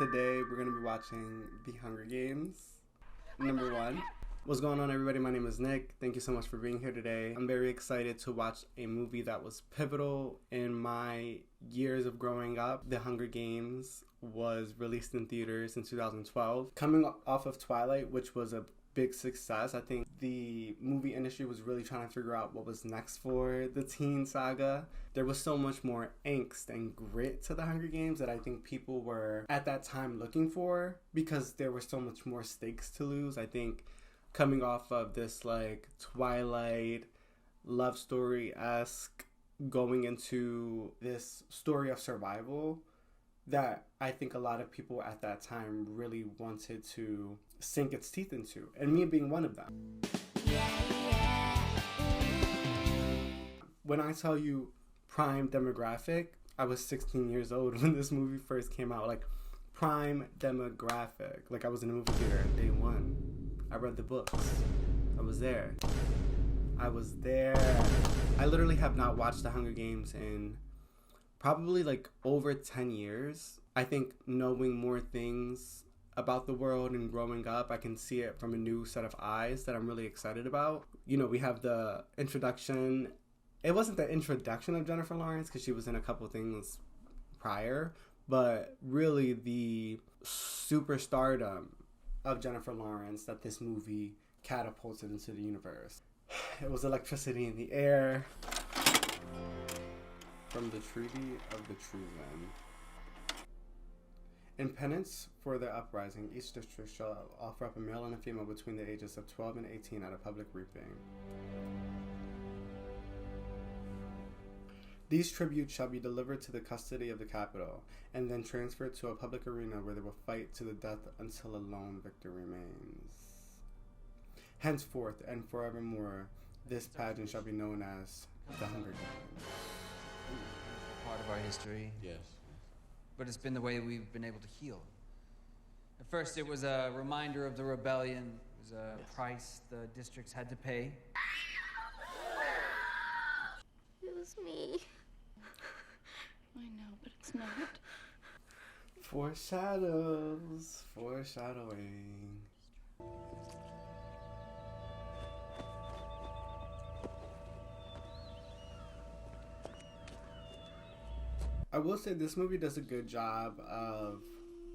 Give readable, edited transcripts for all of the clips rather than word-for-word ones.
Today we're going to be watching The Hunger Games, number 1. What's going on, everybody? My name is Nick. Thank you so much for being here today. I'm very excited to watch a movie that was pivotal in my years of growing up. The Hunger Games was released in theaters in 2012. Coming off of Twilight, which was a big success, I think the movie industry was really trying to figure out what was next for the teen saga. There was so much more angst and grit to the Hunger Games that I think people were at that time looking for because there were so much more stakes to lose. I think coming off of this like Twilight love story-esque, going into this story of survival that I think a lot of people at that time really wanted to sink its teeth into, and me being one of them. When I tell you prime demographic, I was 16 years old when this movie first came out. Like, prime demographic. Like, I was in the movie theater day one. I read the books. I was there. I literally have not watched The Hunger Games in probably like over 10 years. I think knowing more things about the world and growing up, I can see it from a new set of eyes that I'm really excited about. You know, we have the introduction. It wasn't the introduction of Jennifer Lawrence because she was in a couple things prior, but really the superstardom of Jennifer Lawrence that this movie catapulted into the universe. It was electricity in the air. From the Treaty of the Truman. In penance for the uprising, each district shall offer up a male and a female between the ages of 12 and 18 at a public reaping. These tributes shall be delivered to the custody of the capital, and then transferred to a public arena where they will fight to the death until a lone victor remains. Henceforth and forevermore, this pageant shall be known as the Hunger Games. Part of our history. Yes. But it's been the way we've been able to heal. At first, it was a reminder of the rebellion. It was a price the districts had to pay. It was me. I know, but it's not. Foreshadows. Foreshadowing. I will say this movie does a good job of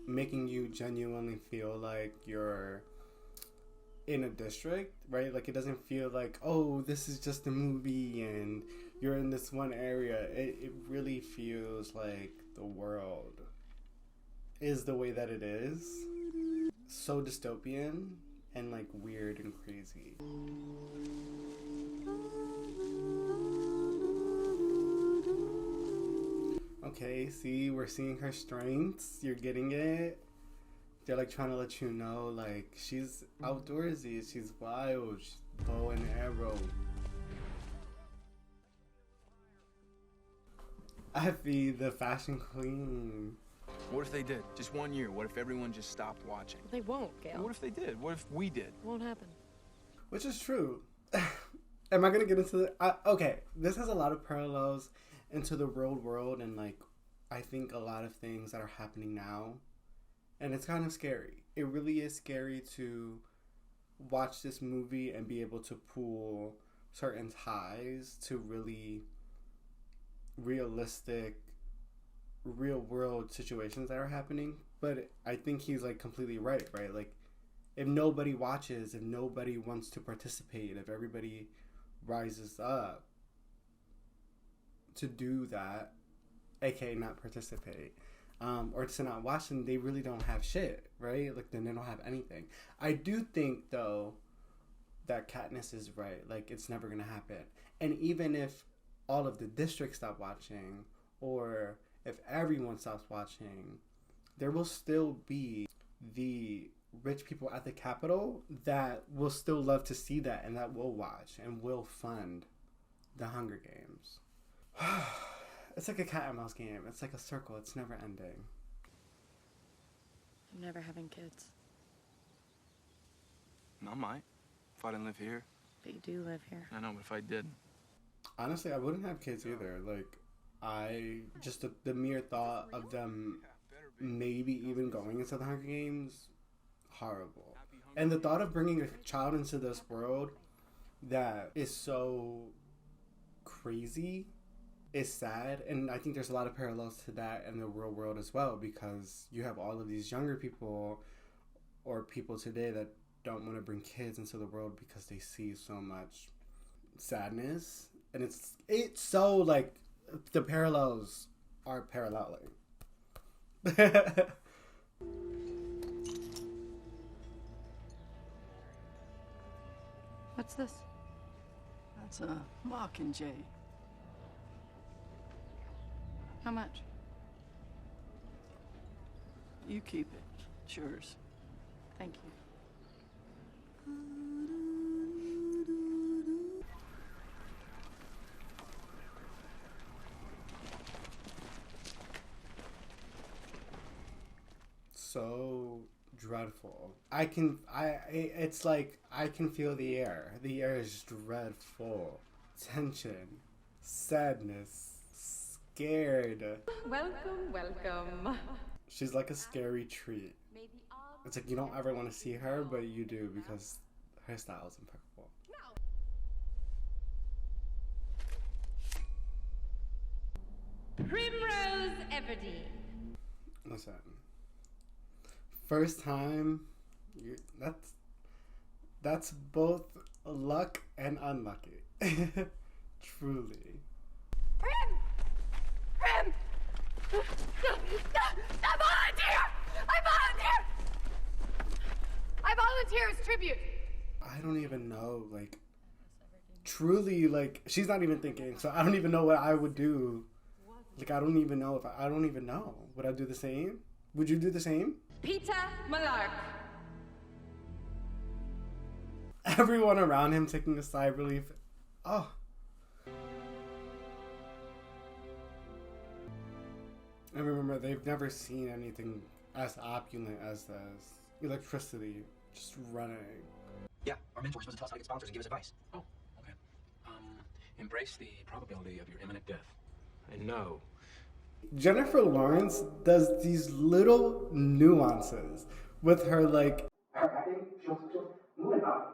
making you genuinely feel like you're in a district, right? Like, it doesn't feel like, oh, this is just a movie and you're in this one area. It really feels like the world is the way that it is. So dystopian and like weird and crazy. Okay, see, we're seeing her strengths. You're getting it. They're like trying to let you know, like, she's outdoorsy, she's wild, she's bow and arrow. Effie, the fashion queen. What if they did? Just 1 year. What if everyone just stopped watching? They won't, Gail. What if they did? What if we did? It won't happen. Which is true. Am I going to get into the... okay, this has a lot of parallels into the real world and, like, I think a lot of things that are happening now. And it's kind of scary. It really is scary to watch this movie and be able to pull certain ties to really realistic, real world situations that are happening. But I think he's like completely right? Like, if nobody watches, if nobody wants to participate, if everybody rises up to do that, aka not participate, or to not watch them, they really don't have shit, right? Like, then they don't have anything. I do think, though, that Katniss is right. Like, it's never gonna happen. And even if all of the districts stop watching, or if everyone stops watching, there will still be the rich people at the Capitol that will still love to see that and that will watch and will fund the Hunger Games. It's like a cat and mouse game. It's like a circle. It's never ending. I'm never having kids. I might. If I didn't live here. But you do live here. I know, but if I did. Honestly, I wouldn't have kids either. Like, I just the mere thought of them maybe even going into the Hunger Games, horrible. And the thought of bringing a child into this world that is so crazy is sad. And I think there's a lot of parallels to that in the real world as well, because you have all of these younger people or people today that don't want to bring kids into the world because they see so much sadness. And it's so like the parallels are paralleling. What's this? That's a mockingjay. How much? You keep it. It's yours. Thank you. So dreadful. It's like I can feel the air. The air is dreadful. Tension, sadness, scared. Welcome, welcome. She's like a scary treat. It's like you don't ever want to see her, but you do because her style is impeccable. Primrose Everdeen. Listen. First time, that's both luck and unlucky. Truly. Prim! I volunteer! I volunteer as tribute! I don't even know, like, truly, like, she's not even thinking, so I don't even know what I would do. Like, I don't even know. Would I do the same? Would you do the same? Peter Malark. Everyone around him taking a sigh of relief. Oh. And remember, they've never seen anything as opulent as this. Electricity just running. Yeah, our mentor's supposed to tell us how to get sponsors and give us advice. Oh, okay. Embrace the probability of your imminent death. And no. Jennifer Lawrence does these little nuances with her, like, her acting. She'll move an eye.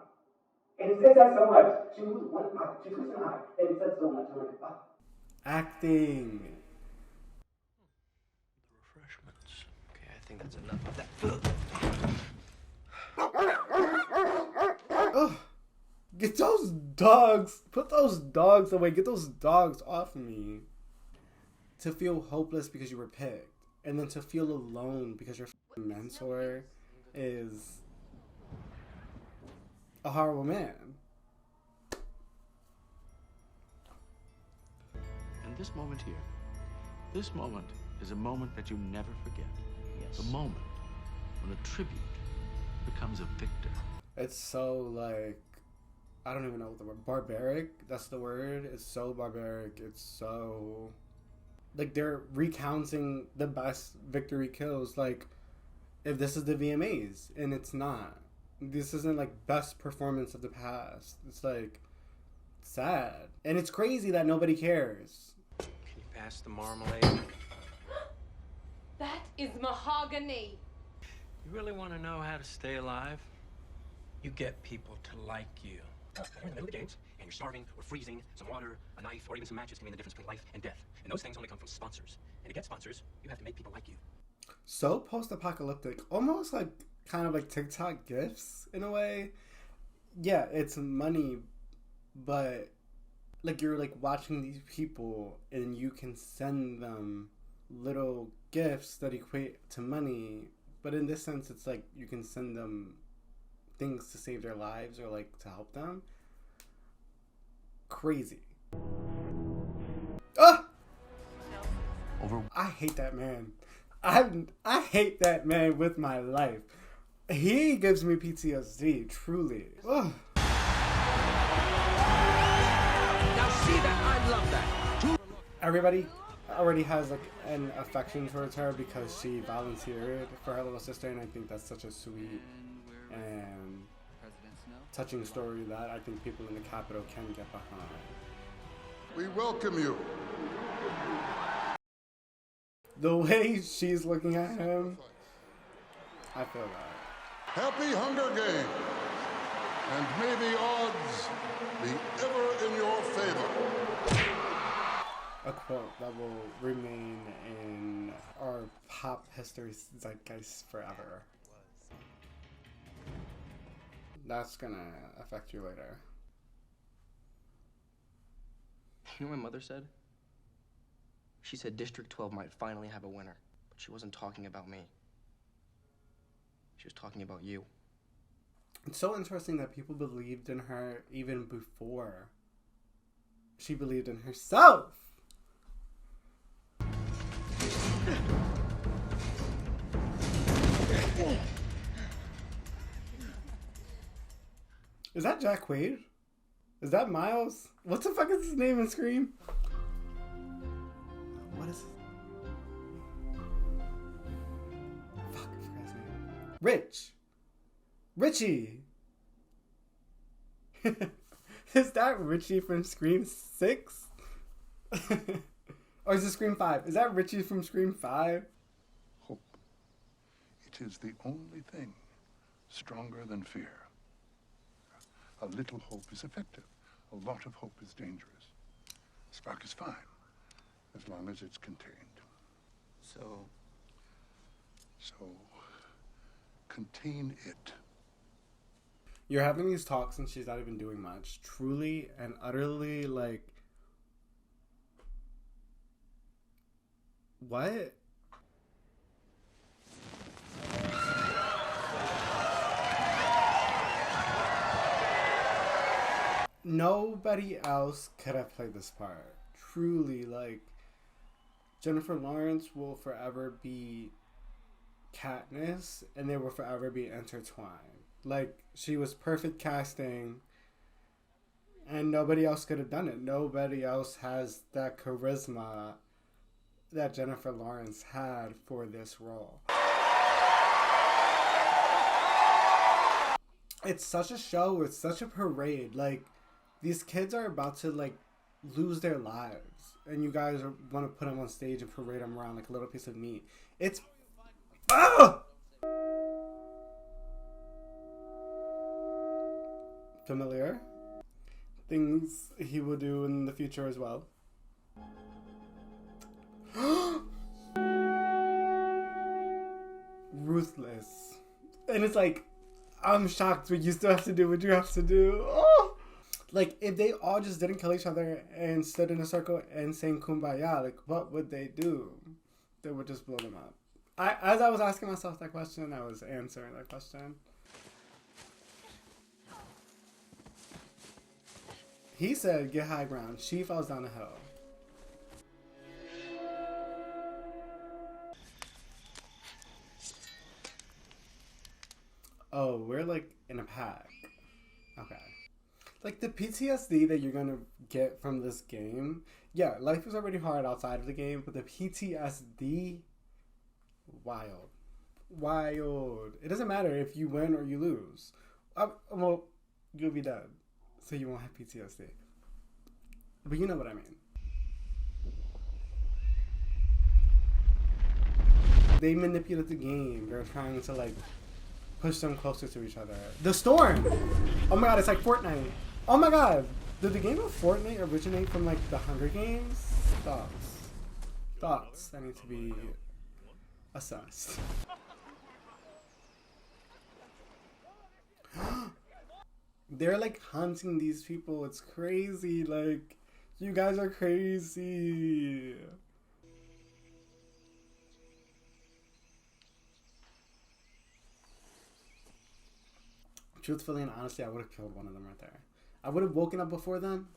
And it says that so much. She moves one eye. She twists an eye. And it says so much. I'm like, oh. Acting. The refreshments. Okay, I think that's enough of that. Ugh. Get those dogs. Put those dogs away. Get those dogs off me. To feel hopeless because you were picked, and then to feel alone because your mentor is a horrible man. And this moment here, this moment is a moment that you never forget. Yes. The moment when a tribute becomes a victor. It's so, like, I don't even know what the word, barbaric, that's the word. It's so barbaric. It's so, like, they're recounting the best victory kills, like, if this is the VMAs, and it's not. This isn't, like, best performance of the past. It's, like, sad. And it's crazy that nobody cares. Can you pass the marmalade? That is mahogany. You really want to know how to stay alive? You get people to like you. You're in the middle of the games, and you're starving or freezing. Some water, a knife, or even some matches can mean the difference between life and death. And those things only come from sponsors. And to get sponsors, you have to make people like you. So post-apocalyptic, almost like kind of like TikTok gifts in a way. Yeah, it's money, but like you're like watching these people and you can send them little gifts that equate to money. But in this sense, it's like you can send them things to save their lives or like to help them. Crazy. Ah! I hate that man. I hate that man with my life. He gives me PTSD, truly. Ugh. Now see that? I love that. Everybody already has like an affection towards her because she volunteered for her little sister, and I think that's such a sweet and touching story that I think people in the Capitol can get behind. We welcome you. The way she's looking at him, I feel that. Happy Hunger Games, and may the odds be ever in your favor. A quote that will remain in our pop history zeitgeist forever. That's gonna affect you later. You know what my mother said? She said District 12 might finally have a winner, but she wasn't talking about me. She was talking about you. It's so interesting that people believed in her even before she believed in herself. Is that Jack Quaid? Is that Miles? What the fuck is his name in Scream? What is fuck, I forgot his name. Richie. Is that Richie from Scream 6? Or is it Scream 5? Is that Richie from Scream 5? Hope. It is the only thing stronger than fear. A little hope is effective. A lot of hope is dangerous. Spark is fine, as long as it's contained. So, contain it. You're having these talks and she's not even doing much. Truly and utterly, like... What? Nobody else could have played this part. Truly, like... Jennifer Lawrence will forever be Katniss, and they will forever be intertwined. Like, she was perfect casting, and nobody else could have done it. Nobody else has that charisma that Jennifer Lawrence had for this role. It's such a show. It's such a parade. Like, these kids are about to, like, lose their lives, and you guys want to put them on stage and parade them around like a little piece of meat. It's... Ah! Familiar. Things he will do in the future as well. Ruthless. And it's like, I'm shocked, but you still have to do what you have to do. Oh! Like, if they all just didn't kill each other and stood in a circle and sang Kumbaya, like, what would they do? They would just blow them up. As I was asking myself that question, I was answering that question. He said, get high ground. She falls down a hill. Oh, we're like in a pack. Okay. Like the PTSD that you're gonna get from this game. Yeah, life is already hard outside of the game, but the PTSD, wild. Wild. It doesn't matter if you win or you lose. Well, you'll be dead. So you won't have PTSD. But you know what I mean. They manipulate the game. They're trying to like push them closer to each other. The storm! Oh my god, it's like Fortnite. Oh my god! Did the game of Fortnite originate from like the Hunger Games? Thoughts that need to be assessed. They're like hunting these people. It's crazy. Like, you guys are crazy. Truthfully and honestly, I would have killed one of them right there. I would have woken up before them,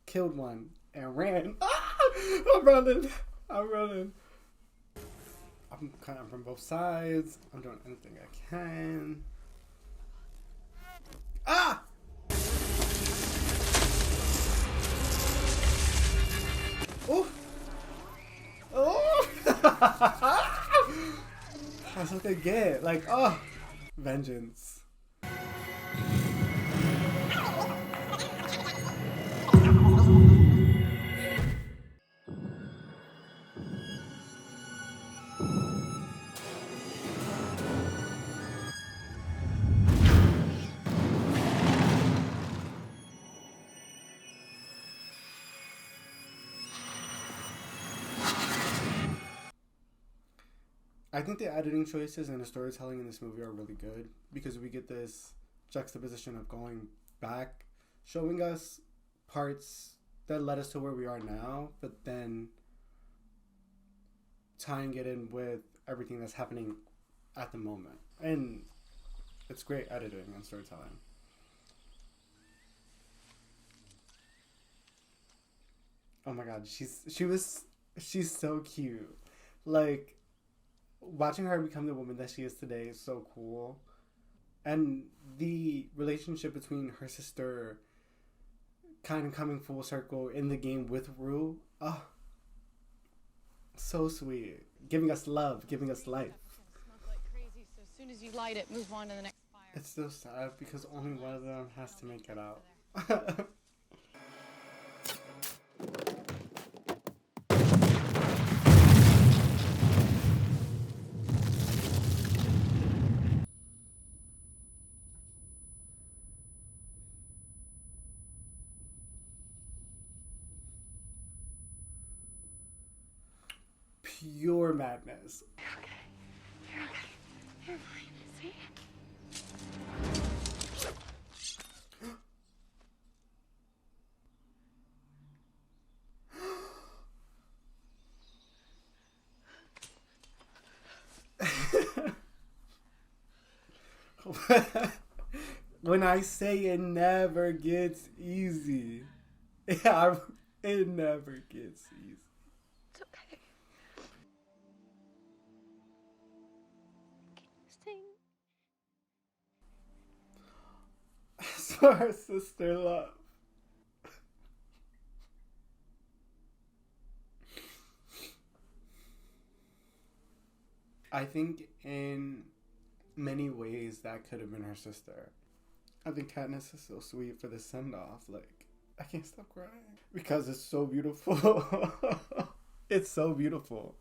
killed one, and ran. Ah! I'm running. I'm coming from both sides. I'm doing anything I can. Ah! Oh! Oh! That's what they get. Like, oh! Vengeance. I think the editing choices and the storytelling in this movie are really good because we get this juxtaposition of going back, showing us parts that led us to where we are now, but then tying it in with everything that's happening at the moment. And it's great editing and storytelling. Oh my god, she's so cute. Like, watching her become the woman that she is today is so cool. And the relationship between her sister kind of coming full circle in the game with Rue. Oh, so sweet. Giving us love, giving us life. Smoke like crazy, so as soon as you light it, move on to the next fire. It's so sad because only one of them has to make it out. Pure madness. You're okay. You're okay. You're fine. See? When I say it never gets easy, yeah, it never gets easy. It's okay. Can you sing? It's for her sister love. I think in many ways that could have been her sister. I think Katniss is so sweet for the send-off. Like, I can't stop crying because it's so beautiful. It's so beautiful.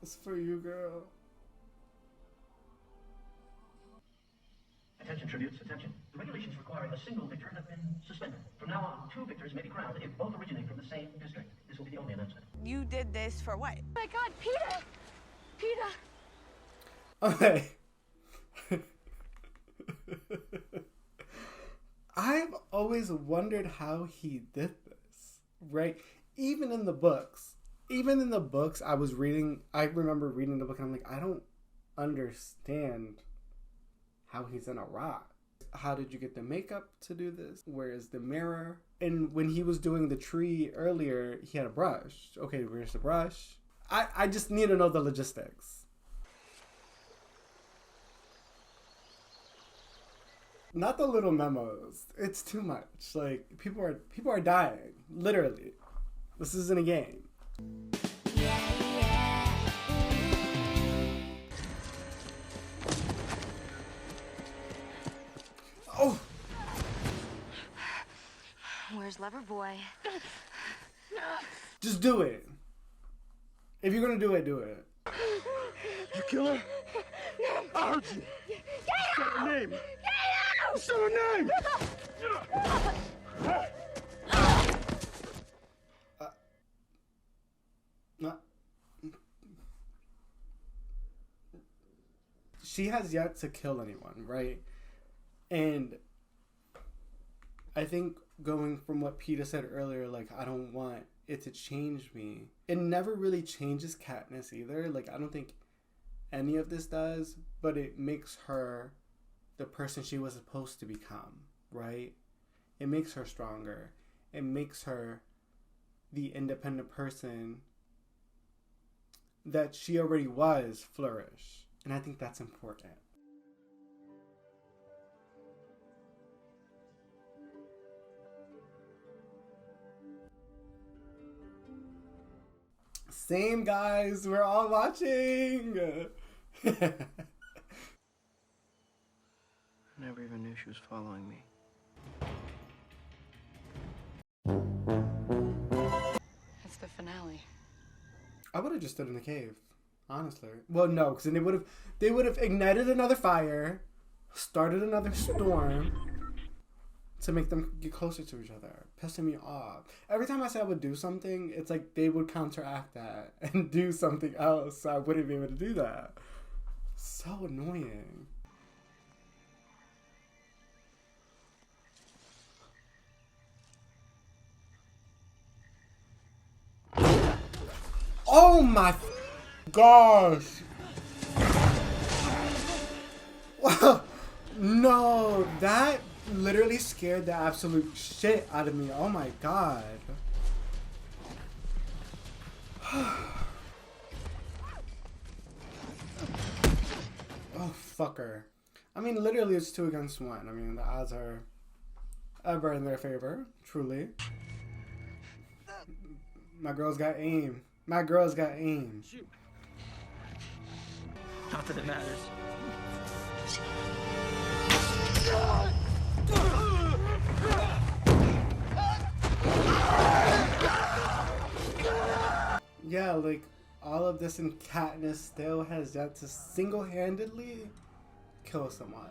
It's for you, girl. Attention tributes, attention. The regulations requiring a single victor have been suspended. From now on, 2 victors may be crowned if both originate from the same district. This will be the only announcement. You did this for what? Oh my god, Peter! Peter! Okay. I've always wondered how he did this, right? Even in the books, I remember reading the book and I'm like, I don't understand how he's in a rock. How did you get the makeup to do this? Where is the mirror? And when he was doing the tree earlier, he had a brush. Okay, where's the brush? I just need to know the logistics. Not the little memos. It's too much. Like, people are dying. Literally. This isn't a game. Oh! Where's Loverboy? Just do it. If you're gonna do it, do it. You kill her? I heard you. Say her name. Say her name. She has yet to kill anyone, right? And I think going from what Peter said earlier, like, I don't want it to change me. It never really changes Katniss either. Like, I don't think any of this does, but it makes her the person she was supposed to become, right? It makes her stronger. It makes her the independent person that she already was flourish. And I think that's important. Same, guys. We're all watching. I never even knew she was following me. That's the finale. I would have just stood in the cave, honestly. Well, no, because then they would have ignited another fire, started another storm, to make them get closer to each other, pissing me off. Every time I said I would do something, it's like they would counteract that and do something else, so I wouldn't be able to do that. So annoying. Oh my gosh. No, that literally scared the absolute shit out of me. Oh my god. Oh, fucker. I mean, literally it's 2 against 1. I mean, the odds are ever in their favor, truly. My girl's got aim. My girl's got aim. Shoot. Not that it matters. Yeah, like, all of this, and Katniss still has yet to single-handedly kill someone.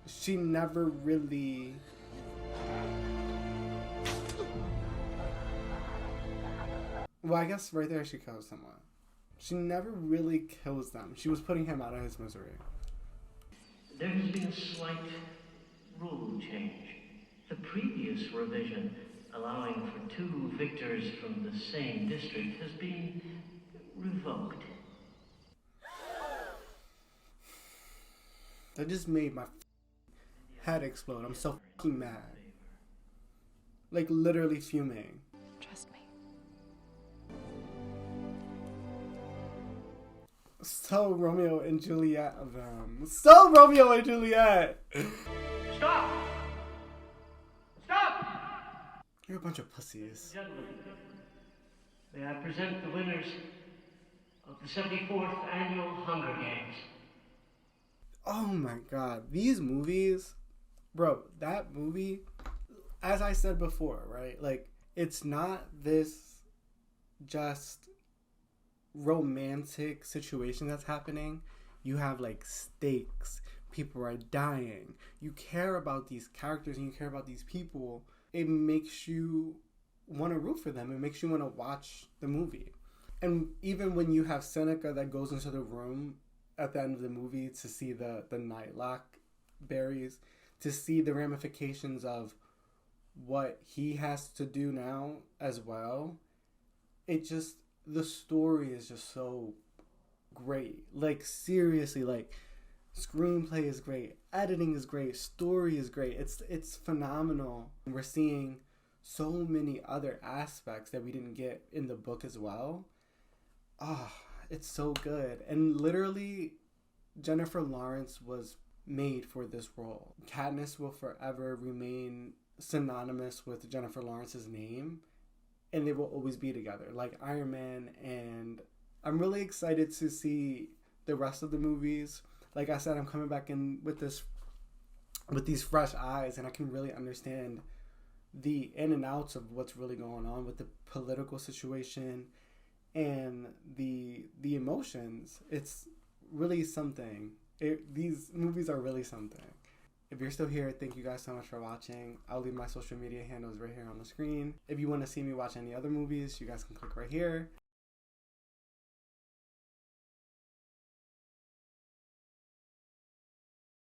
She never really... Well, I guess right there she kills someone. She never really kills them. She was putting him out of his misery. There has been a slight rule change. The previous revision, allowing for 2 victors from the same district, has been revoked. That just made my head explode. I'm so fucking mad. Like, literally fuming. Trust me. So Romeo and Juliet of them. So Romeo and Juliet! Stop! Stop! You're a bunch of pussies. Gentlemen, may I present the winners of the 74th Annual Hunger Games. Oh my god. These movies... Bro, that movie... As I said before, right? Like, it's not this just romantic situation that's happening. You have, like, stakes. People are dying. You care about these characters and you care about these people. It makes you want to root for them. It makes you want to watch the movie. And even when you have Seneca that goes into the room at the end of the movie to see the Nightlock berries, to see the ramifications of what he has to do now as well, it just, the story is just so great. Like, seriously, like, screenplay is great, editing is great, story is great. It's phenomenal. We're seeing so many other aspects that we didn't get in the book as well. Ah, it's so good. And literally, Jennifer Lawrence was made for this role. Katniss will forever remain synonymous with Jennifer Lawrence's name, and they will always be together, like Iron Man. And I'm really excited to see the rest of the movies. Like I said, I'm coming back in with these fresh eyes, and I can really understand the in and outs of what's really going on with the political situation and the emotions. It's really something. These movies are really something. If you're still here, thank you guys so much for watching. I'll leave my social media handles right here on the screen. If you want to see me watch any other movies, you guys can click right here.